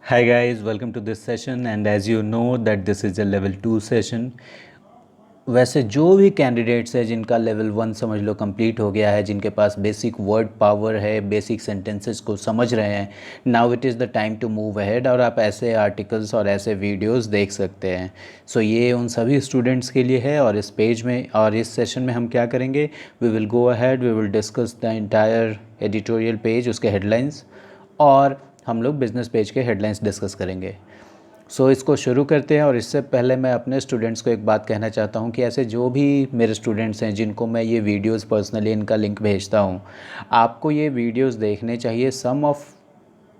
Hi guys, welcome to this session and as you know that this is a level 2 session। वैसे जो भी candidates है जिनका level 1 समझ लो कंप्लीट हो गया है, जिनके पास बेसिक वर्ड पावर है, बेसिक सेंटेंसेस को समझ रहे हैं, now it is the time to move ahead और आप ऐसे आर्टिकल्स और ऐसे वीडियोस देख सकते हैं। सो ये उन सभी स्टूडेंट्स के लिए है और इस पेज में और इस सेशन में हम क्या करेंगे, we will go ahead, we will discuss the entire editorial page, उसके हेडलाइंस, और हम लोग बिजनेस पेज के हेडलाइंस डिस्कस करेंगे। सो इसको शुरू करते हैं और इससे पहले मैं अपने स्टूडेंट्स को एक बात कहना चाहता हूँ कि ऐसे जो भी मेरे स्टूडेंट्स हैं जिनको मैं ये वीडियोस पर्सनली इनका लिंक भेजता हूँ, आपको ये वीडियोस देखने चाहिए। Some of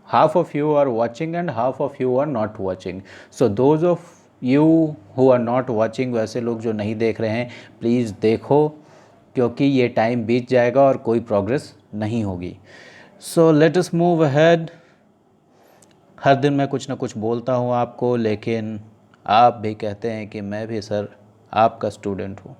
half of you are watching and half of you are not watching. So those of you who are not watching, वैसे लोग जो नहीं देख रहे हैं, प्लीज़ देखो, क्योंकि ये टाइम बीत जाएगा और कोई प्रोग्रेस नहीं होगी। So let us move ahead. हर दिन मैं कुछ ना कुछ बोलता हूँ आपको, लेकिन आप भी कहते हैं कि मैं भी सर आपका स्टूडेंट हूँ।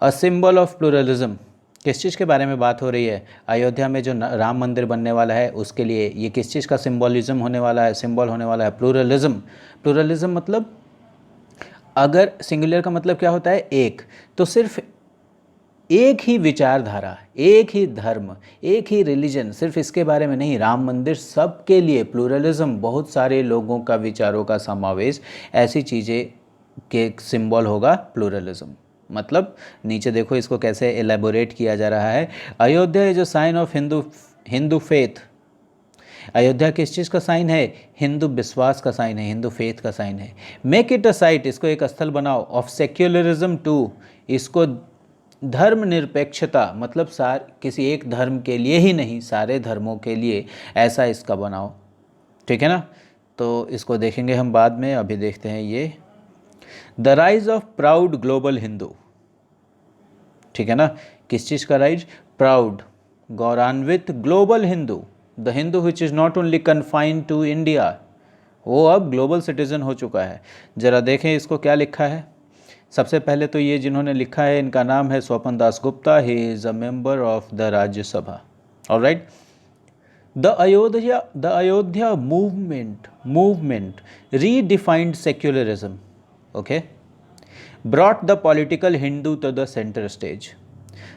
अ सिंबल ऑफ प्लूरलिज्म, किस चीज़ के बारे में बात हो रही है? अयोध्या में जो राम मंदिर बनने वाला है उसके लिए ये किस चीज़ का सिंबलिज्म होने वाला है? सिंबल होने वाला है प्लूरलिज्म। प्लूरलिज्म मतलब, अगर सिंगुलर का मतलब क्या होता है? एक, तो सिर्फ एक ही विचारधारा, एक ही धर्म, एक ही रिलीजन, सिर्फ इसके बारे में नहीं, राम मंदिर सबके लिए, प्लूरलिज्म, बहुत सारे लोगों का विचारों का समावेश, ऐसी चीज़ें के सिंबल होगा प्लूरलिज्म। मतलब नीचे देखो इसको कैसे एलेबोरेट किया जा रहा है। Ayodhya is a sign of Hindu faith. Ayodhya किस चीज़ का साइन है? हिंदू विश्वास का साइन है, हिंदू फेथ का साइन है। मेक इट अ साइट, इसको एक स्थल बनाओ, ऑफ सेक्युलरिज्म टू, इसको धर्मनिरपेक्षता, मतलब किसी एक धर्म के लिए ही नहीं, सारे धर्मों के लिए ऐसा इसका बनाओ। ठीक है ना? तो इसको देखेंगे हम बाद में, अभी देखते हैं ये the rise of proud global Hindu. ठीक है ना? किस चीज़ का राइज? प्राउड, गौरवान्वित global Hindu, the Hindu which is not only confined to India, वो अब ग्लोबल सिटीजन हो चुका है। ज़रा देखें इसको क्या लिखा है। सबसे पहले तो ये जिन्होंने लिखा है इनका नाम है Swapan Das Gupta, he is a member of the Rajya Sabha. Alright. The Ayodhya movement redefined secularism, okay, brought the political Hindu to the centre stage.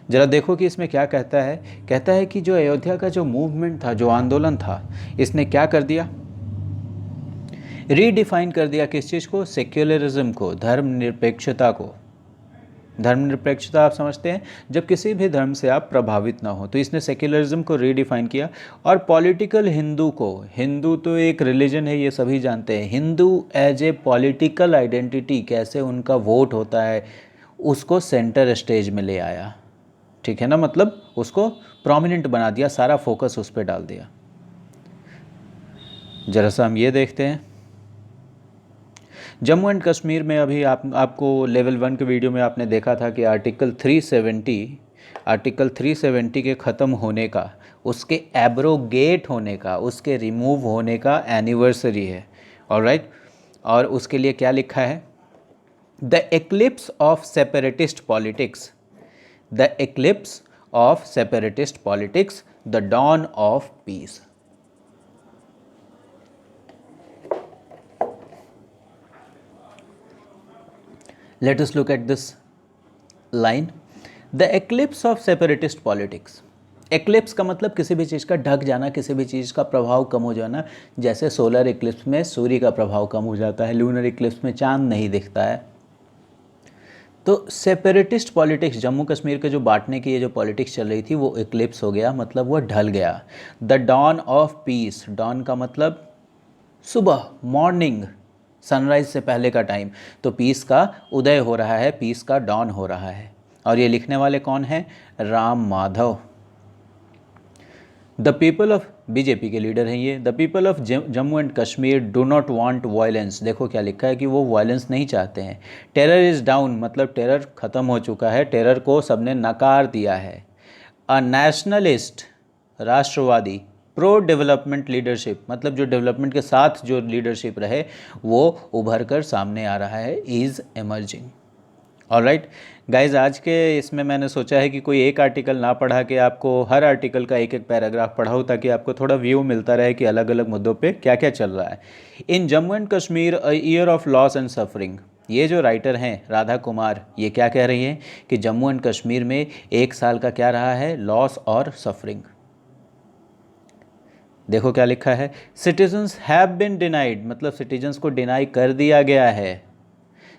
जरा देखो कि इसमें क्या कहता है। कहता है कि जो अयोध्या का जो मूवमेंट था, जो आंदोलन था, इसने क्या कर दिया? रीडिफाइन कर दिया किस चीज़ को? सेक्युलरिज्म को, धर्मनिरपेक्षता को। धर्मनिरपेक्षता आप समझते हैं, जब किसी भी धर्म से आप प्रभावित ना हो, तो इसने सेक्युलरिज्म को रीडिफाइन किया। और पॉलिटिकल हिंदू को, हिंदू तो एक रिलीजन है ये सभी जानते हैं, Hindu as a political identity, कैसे उनका वोट होता है, उसको सेंटर स्टेज में ले आया। ठीक है ना? मतलब उसको प्रोमिनेंट बना दिया, सारा फोकस उस पर डाल दिया। जरा सा हम ये देखते हैं। जम्मू एंड कश्मीर में अभी आपको लेवल 1 के वीडियो में आपने देखा था कि आर्टिकल 370 के ख़त्म होने का, उसके एब्रोगेट होने का, उसके रिमूव होने का एनिवर्सरी है। ऑलराइट। और उसके लिए क्या लिखा है? The eclipse of separatist politics, the eclipse of separatist politics, the dawn of peace. Let us look at this line. The eclipse of separatist politics. Eclipse का मतलब किसी भी चीज़ का ढक जाना, किसी भी चीज़ का प्रभाव कम हो जाना। जैसे सोलर इक्लिप्स में सूर्य का प्रभाव कम हो जाता है, लूनर इक्लिप्स में चांद नहीं दिखता है। तो सेपरेटिस्ट पॉलिटिक्स, जम्मू कश्मीर के जो बांटने की ये जो पॉलिटिक्स चल रही थी, वो इक्लिप्स हो गया, मतलब वो ढल गया। The dawn of peace, dawn का मतलब सुबह, मॉर्निंग, सनराइज से पहले का टाइम, तो पीस का उदय हो रहा है, पीस का डॉन हो रहा है। और ये लिखने वाले कौन हैं? Ram Madhav. The people of, BJP के लीडर हैं ये। The people of Jammu and Kashmir do not want violence, देखो क्या लिखा है कि वो वायलेंस नहीं चाहते हैं। टेरर इज़ डाउन, मतलब टेरर ख़त्म हो चुका है, टेरर को सबने नकार दिया है। अ नेशनलिस्ट, राष्ट्रवादी, प्रो डेवलपमेंट लीडरशिप, मतलब जो डेवलपमेंट के साथ जो लीडरशिप रहे वो उभर कर सामने आ रहा है, इज़ एमर्जिंग। ऑलराइट गाइज, आज के इसमें मैंने सोचा है कि कोई एक आर्टिकल ना पढ़ा के आपको हर आर्टिकल का एक एक पैराग्राफ पढ़ाऊँ, ताकि आपको थोड़ा व्यू मिलता रहे कि अलग अलग मुद्दों पे क्या क्या चल रहा है। In Jammu and Kashmir a year of loss and suffering, ये जो राइटर हैं राधा कुमार, ये क्या कह रही हैं कि जम्मू एंड कश्मीर में एक साल का क्या रहा है, लॉस और सफरिंग। देखो क्या लिखा है, सिटीजन्स हैव बिन डिनाइड, मतलब सिटीजन्स को डिनाई कर दिया गया है।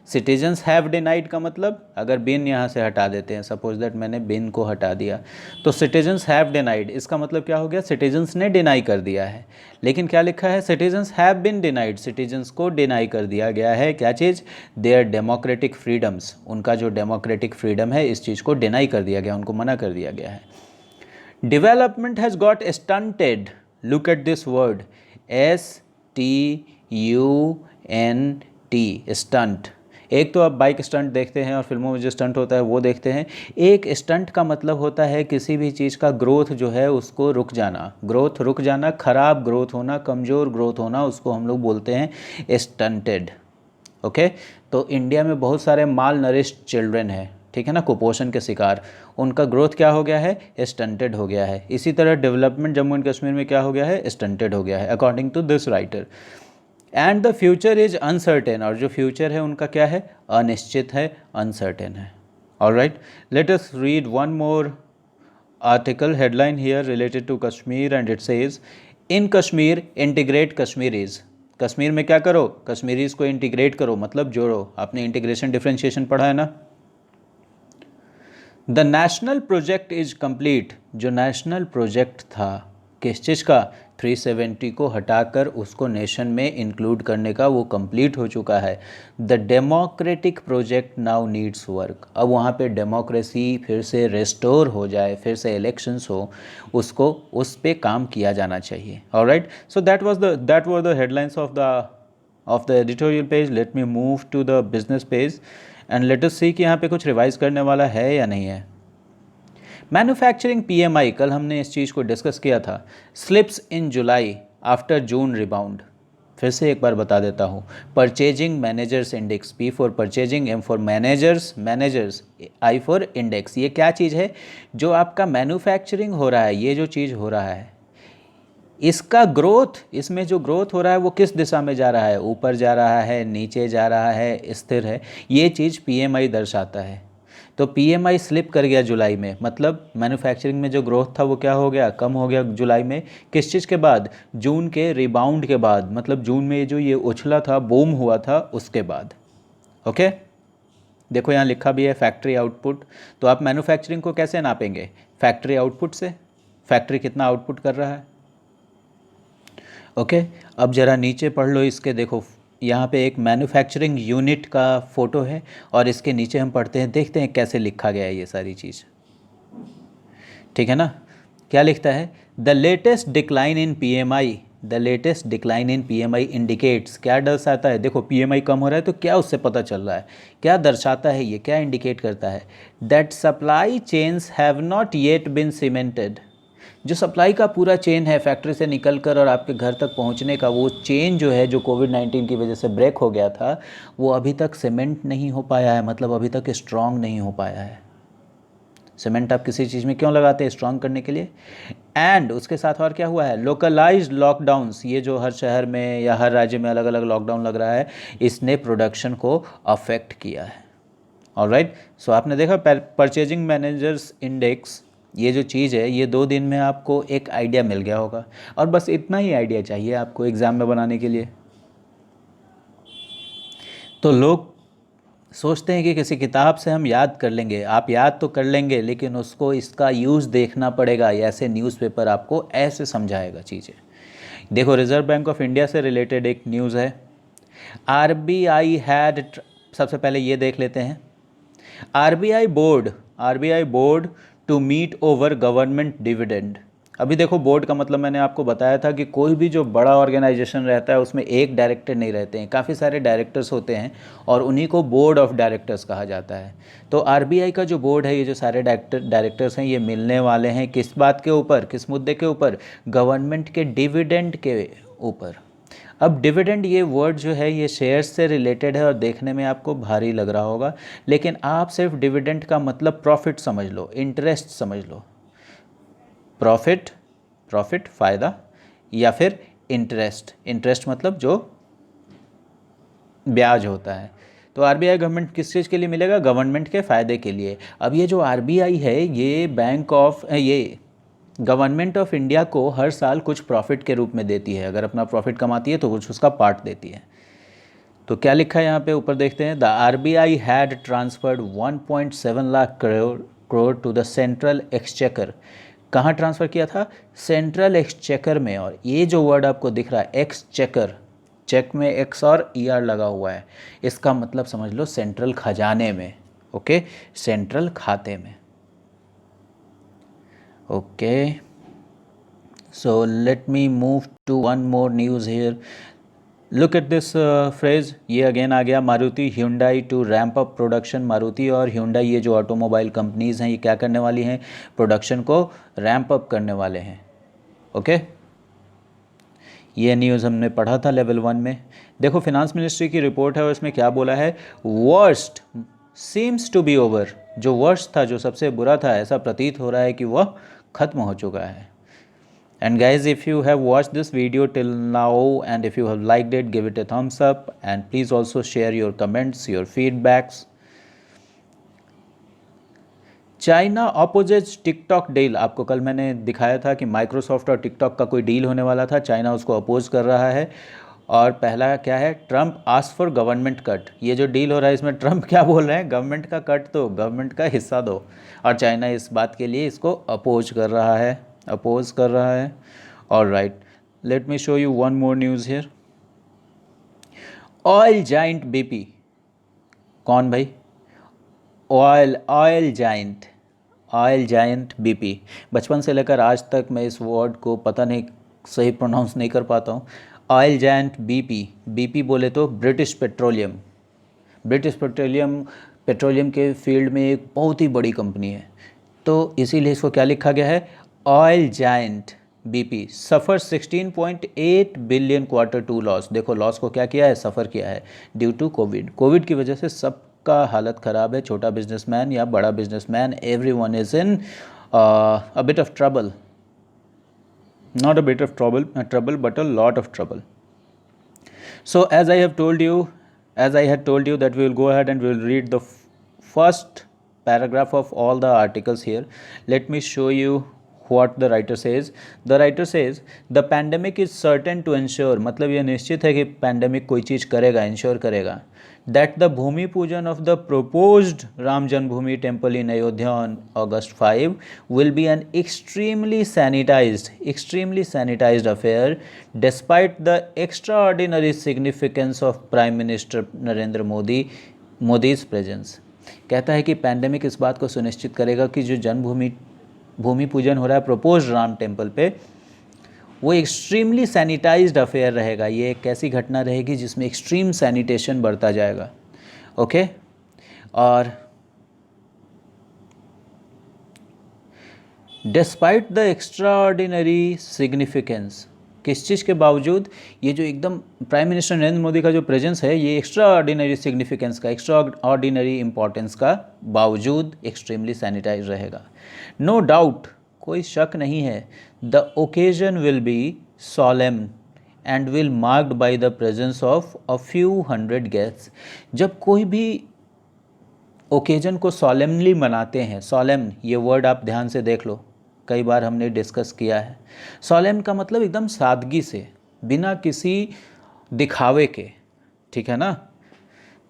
सिटीजन्स हैव डिनाइड का मतलब, अगर बिन यहाँ से हटा देते हैं, सपोज दैट मैंने बिन को हटा दिया, तो सिटीजन्स हैव डिनाइड, इसका मतलब क्या हो गया, सिटीजन्स ने डिनाई कर दिया है। लेकिन क्या लिखा है, citizens have been denied, citizens को डिनाई कर दिया गया है क्या चीज़, देयर डेमोक्रेटिक फ्रीडम्स, उनका जो डेमोक्रेटिक फ्रीडम है इस चीज़ को डिनाई कर दिया गया, उनको मना कर दिया गया है। Development has got stunted, look at this word, STUNT, stunt. एक तो आप बाइक स्टंट देखते हैं और फिल्मों में जो स्टंट होता है वो देखते हैं। एक स्टंट का मतलब होता है किसी भी चीज़ का ग्रोथ जो है उसको रुक जाना, ग्रोथ रुक जाना, खराब ग्रोथ होना, कमज़ोर ग्रोथ होना, उसको हम लोग बोलते हैं स्टंटेड। ओके, तो इंडिया में बहुत सारे माल नरिश्ड चिल्ड्रन हैं, ठीक है ना, कुपोषण के शिकार, उनका ग्रोथ क्या हो गया है, स्टंटेड हो गया है। इसी तरह डेवलपमेंट जम्मू एंड कश्मीर में क्या हो गया है, स्टंटेड हो गया है, according to this writer. And the future is uncertain, और जो फ्यूचर है उनका क्या है, अनिश्चित है, अनसर्टेन है। Alright, let us read one more article, headline here related to Kashmir, and it says, in Kashmir integrate Kashmiris, Kashmir में क्या करो, कश्मीरीज को इंटीग्रेट करो, मतलब जोड़ो। आपने इंटीग्रेशन डिफ्रेंशिएशन पढ़ा है ना। The national project is complete, जो नेशनल प्रोजेक्ट था किस चीज़ का, 370 को हटाकर उसको नेशन में इंक्लूड करने का, वो कंप्लीट हो चुका है। The democratic project now needs work, अब वहाँ पे डेमोक्रेसी फिर से रेस्टोर हो जाए, फिर से इलेक्शंस हो, उसको उस पे काम किया जाना चाहिए। Alright, so that were the headlines of the editorial page. Let me move to the business page and let us see कि यहाँ पे कुछ रिवाइज करने वाला है या नहीं है। मैन्युफैक्चरिंग PMI, कल हमने इस चीज़ को डिस्कस किया था, स्लिप्स इन जुलाई आफ्टर जून रिबाउंड। फिर से एक बार बता देता हूँ, purchasing managers index, P for purchasing, M for managers, I for index. ये क्या चीज़ है, जो आपका मैन्युफैक्चरिंग हो रहा है, ये जो चीज़ हो रहा है, इसका ग्रोथ, इसमें जो ग्रोथ हो रहा है वो किस दिशा में जा रहा है, ऊपर जा रहा है, नीचे जा रहा है, स्थिर है, ये चीज़ PMI दर्शाता है। तो PMI स्लिप कर गया जुलाई में, मतलब मैन्युफैक्चरिंग में जो ग्रोथ था वो क्या हो गया, कम हो गया जुलाई में। किस चीज़ के बाद, जून के रिबाउंड के बाद, मतलब जून में जो ये उछला था, बूम हुआ था, उसके बाद। ओके, देखो यहाँ लिखा भी है फैक्ट्री आउटपुट। तो आप मैन्युफैक्चरिंग को कैसे नापेंगे, फैक्ट्री आउटपुट से, फैक्ट्री कितना आउटपुट कर रहा है। ओके, अब ज़रा नीचे पढ़ लो इसके, देखो यहाँ पे एक मैन्युफैक्चरिंग यूनिट का फ़ोटो है और इसके नीचे हम पढ़ते हैं, देखते हैं कैसे लिखा गया है ये सारी चीज़, ठीक है ना। क्या लिखता है, the latest decline in PMI, the latest decline in PMI indicates, क्या दर्शाता है, देखो PMI कम हो रहा है तो क्या उससे पता चल रहा है, क्या दर्शाता है, ये क्या इंडिकेट करता है, that supply chains have not yet been cemented, जो सप्लाई का पूरा चेन है फैक्ट्री से निकलकर और आपके घर तक पहुंचने का, वो चेन जो है, जो कोविड-19 की वजह से ब्रेक हो गया था, वो अभी तक सीमेंट नहीं हो पाया है, मतलब अभी तक स्ट्रांग नहीं हो पाया है। सीमेंट आप किसी चीज़ में क्यों लगाते हैं, स्ट्रांग करने के लिए। एंड उसके साथ और क्या हुआ है, लोकलाइज्ड लॉकडाउन्स, ये जो हर शहर में या हर राज्य में अलग अलग लॉकडाउन लग रहा है, इसने प्रोडक्शन को अफेक्ट किया है। ऑलराइट, सो आपने देखा परचेजिंग मैनेजर्स इंडेक्स, ये जो चीज़ है, ये 2 दिन में आपको एक आइडिया मिल गया होगा, और बस इतना ही आइडिया चाहिए आपको एग्ज़ाम में बनाने के लिए। तो लोग सोचते हैं कि किसी किताब से हम याद कर लेंगे, आप याद तो कर लेंगे लेकिन उसको, इसका यूज़ देखना पड़ेगा, ऐसे न्यूज़पेपर आपको ऐसे समझाएगा चीज़ें। देखो, रिज़र्व बैंक ऑफ इंडिया से रिलेटेड एक न्यूज़ है, RBI हैड, सबसे पहले ये देख लेते हैं, RBI board to meet over government dividend. अभी देखो, बोर्ड का मतलब मैंने आपको बताया था कि कोई भी जो बड़ा ऑर्गेनाइजेशन रहता है उसमें एक डायरेक्टर नहीं रहते हैं, काफ़ी सारे डायरेक्टर्स होते हैं और उन्हीं को बोर्ड ऑफ डायरेक्टर्स कहा जाता है। तो RBI का जो बोर्ड है, ये जो सारे डायरेक्टर्स हैं, ये मिलने वाले हैं किस बात के ऊपर, किस मुद्दे के ऊपर, गवर्नमेंट के डिविडेंड के ऊपर। अब डिविडेंड ये वर्ड जो है ये शेयर्स से रिलेटेड है और देखने में आपको भारी लग रहा होगा, लेकिन आप सिर्फ डिविडेंड का मतलब प्रॉफिट समझ लो, इंटरेस्ट समझ लो। प्रॉफिट, प्रॉफिट फ़ायदा, या फिर इंटरेस्ट, इंटरेस्ट मतलब जो ब्याज होता है। तो आरबीआई गवर्नमेंट किस चीज़ के लिए मिलेगा? गवर्नमेंट के फ़ायदे के लिए। अब ये जो आरबीआई है ये ये गवर्नमेंट ऑफ इंडिया को हर साल कुछ प्रॉफिट के रूप में देती है। अगर अपना प्रॉफिट कमाती है तो कुछ उसका पार्ट देती है। तो क्या लिखा है यहाँ पे ऊपर देखते हैं, the RBI had transferred 1.7 lakh crore to the central exchequer. कहाँ ट्रांसफ़र किया था? सेंट्रल एक्सचेकर में। और ये जो वर्ड आपको दिख रहा है एक्सचेकर, चेक में एक्स और ई आर लगा हुआ है, इसका मतलब समझ लो सेंट्रल खजाने में। ओके, सेंट्रल खाते में। Okay, so let me move to one more news here. Look at this phrase, ये अगेन आ गया, Maruti Hyundai to ramp up production. Maruti और ह्यूंडई ये जो ऑटोमोबाइल कंपनीज़ हैं ये क्या करने वाली हैं? प्रोडक्शन को रैम्प अप करने वाले हैं। ओके, ये न्यूज़ हमने पढ़ा था लेवल 1 में। देखो फिनांस मिनिस्ट्री की रिपोर्ट है और इसमें क्या बोला है, worst seems to be over. जो वर्स्ट था, जो सबसे बुरा था, ऐसा प्रतीत हो रहा है कि वह ख़त्म हो चुका है। And guys, if you have watched this video till now and if you have liked it, give it a thumbs up and please also share your comments, your feedbacks. China opposes TikTok deal. आपको कल मैंने दिखाया था कि Microsoft और TikTok का कोई deal होने वाला था, चाइना उसको अपोज कर रहा है। और पहला क्या है, Trump ask for government cut. ये जो डील हो रहा है इसमें ट्रम्प क्या बोल रहे हैं, गवर्नमेंट का कट दो, गवर्नमेंट का हिस्सा दो। और चाइना इस बात के लिए इसको अपोज कर रहा है, अपोज कर रहा है। All right, let me show you one more news here. Oil giant BP. कौन भाई? Oil giant BP. बचपन से लेकर आज तक मैं इस वर्ड को पता नहीं, सही प्रोनाउंस नहीं कर पाता हूँ। ऑयल जाइंट बीपी, बीपी बोले तो ब्रिटिश पेट्रोलियम। ब्रिटिश पेट्रोलियम के फील्ड में एक बहुत ही बड़ी कंपनी है, तो इसीलिए इसको क्या लिखा गया है, ऑयल जाइंट बीपी सफ़र 16.8 बिलियन Q2 लॉस। देखो लॉस को क्या किया है, सफ़र किया है ड्यू टू कोविड की वजह से सबका हालत ख़राब है। छोटा बिजनेसमैन या बड़ा businessman, everyone is in a bit of trouble, not a bit of trouble but a lot of trouble. So as I had told you that we will go ahead and we will read the first paragraph of all the articles here. Let me show you what the writer says. The writer says the pandemic is certain to ensure, मतलब ये निश्चित है कि pandemic कोई चीज़ करेगा, ensure करेगा, that the Bhumi Pujan of the proposed Ram Janmabhoomi temple in Ayodhya on August 5 will be an extremely sanitized affair despite the extraordinary significance of Prime Minister Narendra Modi's presence. कहता है कि pandemic इस बात को सुनिश्चित करेगा कि जो भूमि पूजन हो रहा है प्रपोज्ड राम टेम्पल पे, वो एक्सट्रीमली सैनिटाइज्ड अफेयर रहेगा। ये एक ऐसी घटना रहेगी जिसमें एक्सट्रीम सैनिटेशन बढ़ता जाएगा। ओके, और डिस्पाइट द एक्स्ट्राऑर्डिनरी सिग्निफिकेंस, किस चीज़ के बावजूद, ये जो एकदम प्राइम मिनिस्टर नरेंद्र मोदी का जो प्रेजेंस है ये एक्स्ट्राऑर्डिनरी सिग्निफिकेंस का, एक्स्ट्राऑर्डिनरी इंपॉर्टेंस का बावजूद एक्सट्रीमली सैनिटाइज रहेगा। नो डाउट, कोई शक नहीं है, the occasion will B solemn and will marked by the presence of a few hundred guests. जब कोई भी ओकेजन को solemnly मनाते हैं, solemn ये वर्ड आप ध्यान से देख लो, कई बार हमने डिस्कस किया है। solemn का मतलब एकदम सादगी से, बिना किसी दिखावे के, ठीक है ना।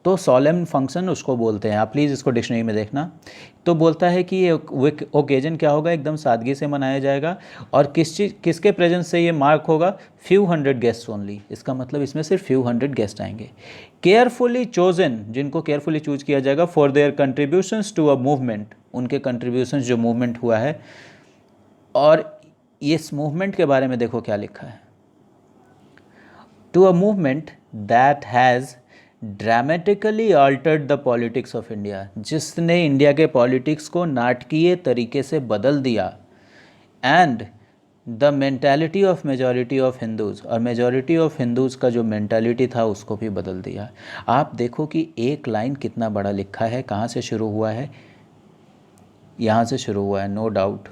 तो solemn फंक्शन उसको बोलते हैं, आप प्लीज़ इसको डिक्शनरी में देखना। तो बोलता है कि ये ओकेजन क्या होगा, एकदम सादगी से मनाया जाएगा। और किसके प्रेजेंस से ये मार्क होगा, फ्यू हंड्रेड गेस्ट ओनली। इसका मतलब इसमें सिर्फ फ्यू हंड्रेड गेस्ट आएंगे। केयरफुली चोजन, जिनको केयरफुली चूज किया जाएगा, for their contributions to a movement, उनके कंट्रीब्यूशंस जो मूवमेंट हुआ है। और इस मूवमेंट के बारे में देखो क्या लिखा है, to a movement that has dramatically altered the politics of India, जिसने इंडिया के पॉलिटिक्स को नाटकीय तरीके से बदल दिया। And the mentality of majority of Hindus, और मेजॉरिटी ऑफ हिंदूज़ का जो मेंटालिटी था उसको भी बदल दिया। आप देखो कि एक लाइन कितना बड़ा लिखा है, कहाँ से शुरू हुआ है, यहाँ से शुरू हुआ है, no doubt,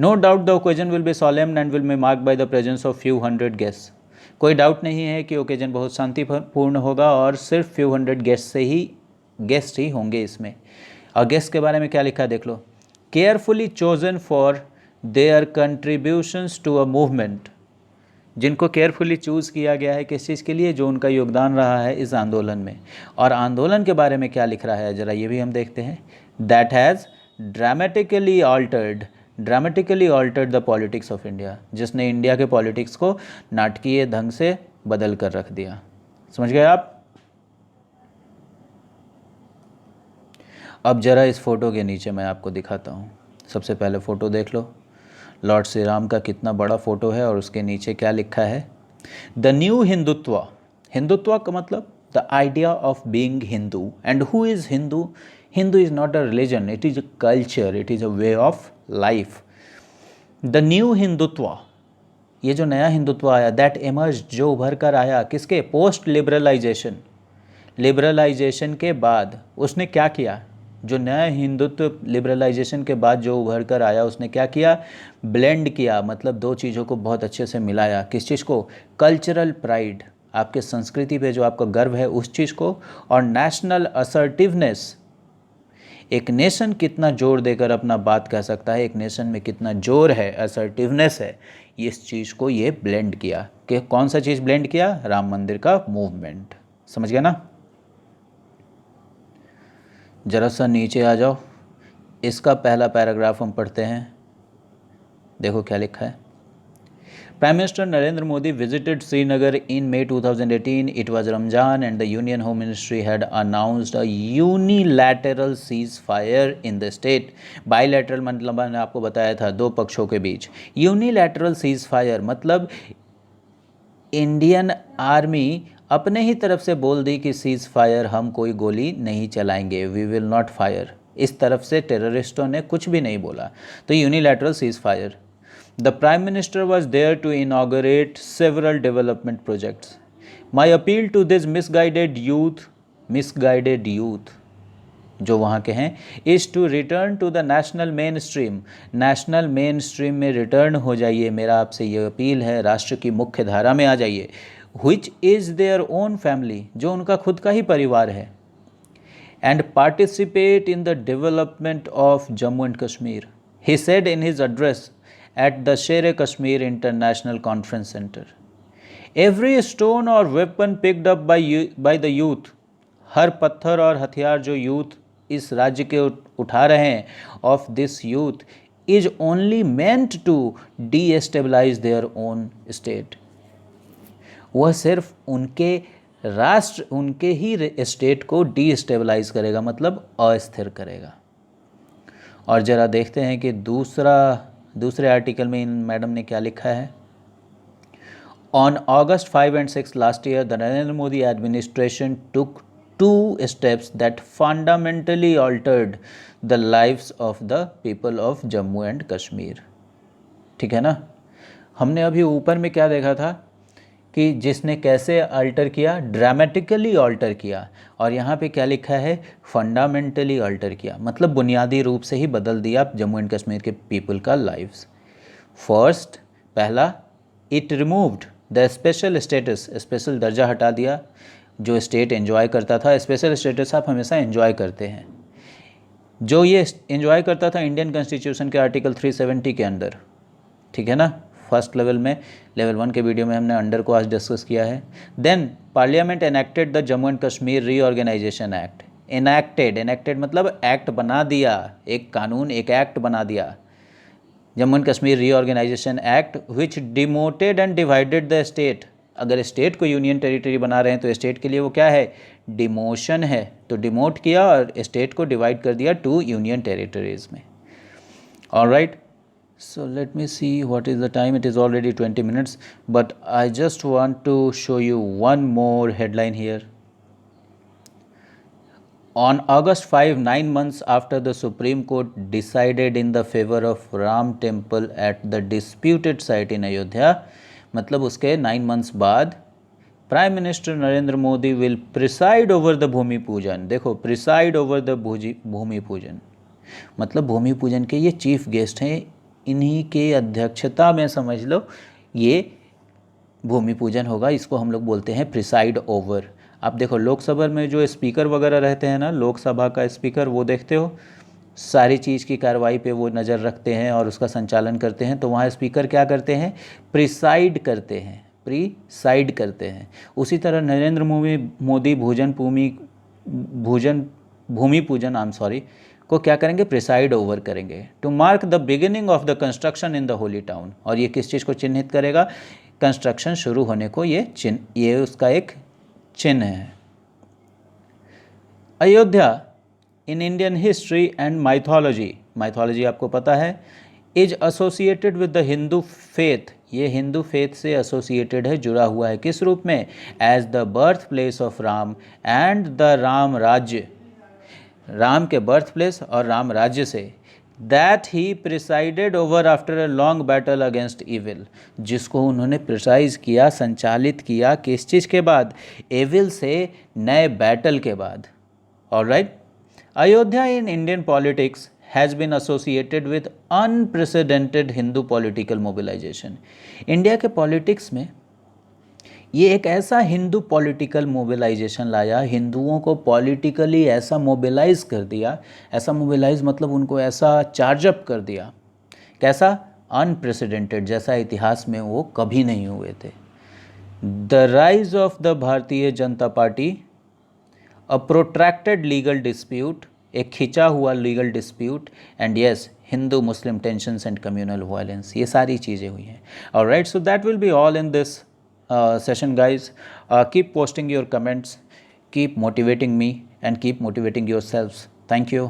no doubt the occasion will be solemn and will be mark by the presence of few hundred guest. कोई डाउट नहीं है कि ओकेजन बहुत शांतिपूर्ण होगा और सिर्फ फ्यू हंड्रेड गेस्ट ही होंगे इसमें। और गेस्ट के बारे में क्या लिखा है देख लो, carefully chosen for their contributions to a movement, जिनको केयरफुली चूज़ किया गया है किस चीज़ के लिए, जो उनका योगदान रहा है इस आंदोलन में। और आंदोलन के बारे में क्या लिख रहा है ज़रा ये भी हम देखते हैं, that has dramatically altered the politics of India, जिसने इंडिया के पॉलिटिक्स को नाटकीय ढंग से बदल कर रख दिया। समझ गए आप? अब ज़रा इस फोटो के नीचे मैं आपको दिखाता हूँ। सबसे पहले फ़ोटो देख लो, लॉर्ड श्री राम का कितना बड़ा फ़ोटो है और उसके नीचे क्या लिखा है, द न्यू हिंदुत्व। हिंदुत्व का मतलब the idea of being Hindu. And who is Hindu? Hindu is not a religion, it is a culture, it is a way of life. The new Hindutva, ये जो नया हिंदुत्व आया, दैट एमर्ज, जो उभर कर आया किसके, पोस्ट लिबरलाइजेशन। लिबरलाइजेशन के बाद उसने क्या किया, जो नया हिंदुत्व लिबरलाइजेशन के बाद जो उभर कर आया उसने क्या किया, ब्लेंड किया, मतलब दो चीज़ों को बहुत अच्छे से मिलाया। किस चीज़ को? कल्चरल प्राइड, आपके संस्कृति पे जो आपका गर्व है उस चीज़ को, और नेशनल असर्टिवनेस, एक नेशन कितना जोर देकर अपना बात कह सकता है, एक नेशन में कितना जोर है, असर्टिवनेस है, इस चीज़ को ये ब्लेंड किया। कि कौन सा चीज़ ब्लेंड किया? राम मंदिर का मूवमेंट। समझ गया ना? जरा सा नीचे आ जाओ, इसका पहला पैराग्राफ हम पढ़ते हैं। देखो क्या लिखा है, prime minister Narendra Modi visited Srinagar in May 2018. It was Ramzan and the Union Home Ministry had announced a unilateral ceasefire in the state. Bilateral मतलब मैंने आपको बताया था दो पक्षों के बीच। Unilateral ceasefire मतलब इंडियन आर्मी अपने ही तरफ से बोल दी कि सीज फायर, हम कोई गोली नहीं चलाएंगे, वी विल नॉट फायर। इस तरफ से टेररिस्टों ने कुछ भी नहीं बोला, तो unilateral cease fire. The prime minister was there to inaugurate several development projects. My appeal to this misguided youth जो वहाँ के हैं, is to return to the national mainstream. National mainstream में रिटर्न हो जाइए, मेरा आपसे ये अपील है, राष्ट्र की मुख्य धारा में आ जाइए। Which is their own family, जो उनका खुद का ही परिवार है। And participate in the development of Jammu and Kashmir, he said in his address at the Sher Kashmir International Conference Centre. Every stone or weapon picked up by the youth, हर पत्थर और हथियार जो यूथ इस राज्य के उठा रहे हैं, of this youth is only meant to destabilise their own state. वह सिर्फ उनके राष्ट्र, उनके ही स्टेट को डीस्टेबलाइज करेगा, मतलब अस्थिर करेगा। और ज़रा देखते हैं कि दूसरे आर्टिकल में इन मैडम ने क्या लिखा है। On August 5 and 6 last year, the Narendra Modi administration took 2 steps that fundamentally altered the lives of the people of Jammu and Kashmir. ठीक है ना? हमने अभी ऊपर में क्या देखा था कि जिसने कैसे अल्टर किया, ड्रामेटिकली अल्टर किया, और यहाँ पे क्या लिखा है, फंडामेंटली अल्टर किया, मतलब बुनियादी रूप से ही बदल दिया जम्मू एंड कश्मीर के पीपल का लाइफ्स। फर्स्ट, पहला, it removed the special status, special दर्जा हटा दिया जो स्टेट एंजॉय करता था। स्पेशल स्टेटस आप हमेशा एंजॉय करते हैं, जो ये एंजॉय करता था इंडियन कॉन्स्टिट्यूशन के आर्टिकल 370 के अंदर, ठीक है ना। फर्स्ट लेवल में, लेवल 1 के वीडियो में हमने अंडर को आज डिस्कस किया है। Then parliament enacted the Jammu and Kashmir reorganisation act. Enacted मतलब एक्ट बना दिया, एक कानून, एक एक्ट बना दिया, Jammu and Kashmir reorganisation act, which demoted and divided the state. अगर स्टेट को यूनियन टेरिटरी बना रहे हैं तो स्टेट के लिए वो क्या है, डिमोशन है। तो डिमोट किया और स्टेट को डिवाइड कर दिया 2 यूनियन टेरिटरीज में। Alright, so let me see what is the time. It is already 20 minutes, but I just want to show you one more headline here. On August 5, 9 months after the Supreme Court decided in the favor of Ram temple at the disputed site in Ayodhya, मतलब उसके 9 months बाद prime minister Narendra Modi will preside over the bhoomi pujan. देखो, preside over the bhoomi पूजन मतलब भूमि पूजन के ये chief guest हैं, इन्हीं के अध्यक्षता में समझ लो ये भूमि पूजन होगा। इसको हम लोग बोलते हैं प्रिसाइड ओवर। आप देखो लोकसभा में जो स्पीकर वगैरह रहते हैं ना, लोकसभा का स्पीकर, वो देखते हो सारी चीज़ की कार्रवाई पे वो नज़र रखते हैं और उसका संचालन करते हैं। तो वहाँ स्पीकर क्या करते हैं? प्रिसाइड करते हैं, प्रिसाइड करते हैं। उसी तरह नरेंद्र मोदी भूमि पूजन को क्या करेंगे? प्रिसाइड ओवर करेंगे। To mark the beginning of the construction in the holy town. और ये किस चीज़ को चिन्हित करेगा? कंस्ट्रक्शन शुरू होने को ये उसका एक चिन्ह है। Ayodhya in Indian history and mythology आपको पता है, is associated with the Hindu faith. ये हिंदू फेथ से एसोसिएटेड है, जुड़ा हुआ है। किस रूप में? As the birthplace of Ram and the Ram Rajya, Ram के बर्थ प्लेस और राम राज्य से। That he presided over after a long battle against evil, जिसको उन्होंने प्रिसाइज किया, संचालित किया, किस चीज़ के बाद? एविल से नए बैटल के बाद। Alright. Ayodhya in Indian politics has been associated with unprecedented Hindu political mobilisation. India के पॉलिटिक्स में ये एक ऐसा हिंदू पॉलिटिकल मोबिलाइजेशन लाया, हिंदुओं को पॉलिटिकली ऐसा मोबिलाइज कर दिया, ऐसा मोबिलाइज मतलब उनको ऐसा चार्जअप कर दिया। कैसा? अनप्रेसिडेंटेड, जैसा इतिहास में वो कभी नहीं हुए थे। The rise of the Bharatiya Janata party, a protracted legal dispute, एक खिंचा हुआ legal dispute, and yes Hindu Muslim tensions and communal violence, ये सारी चीज़ें हुई हैं। Alright, so that will be all in this session guys. Keep posting your comments, keep motivating me and keep motivating yourselves. Thank you.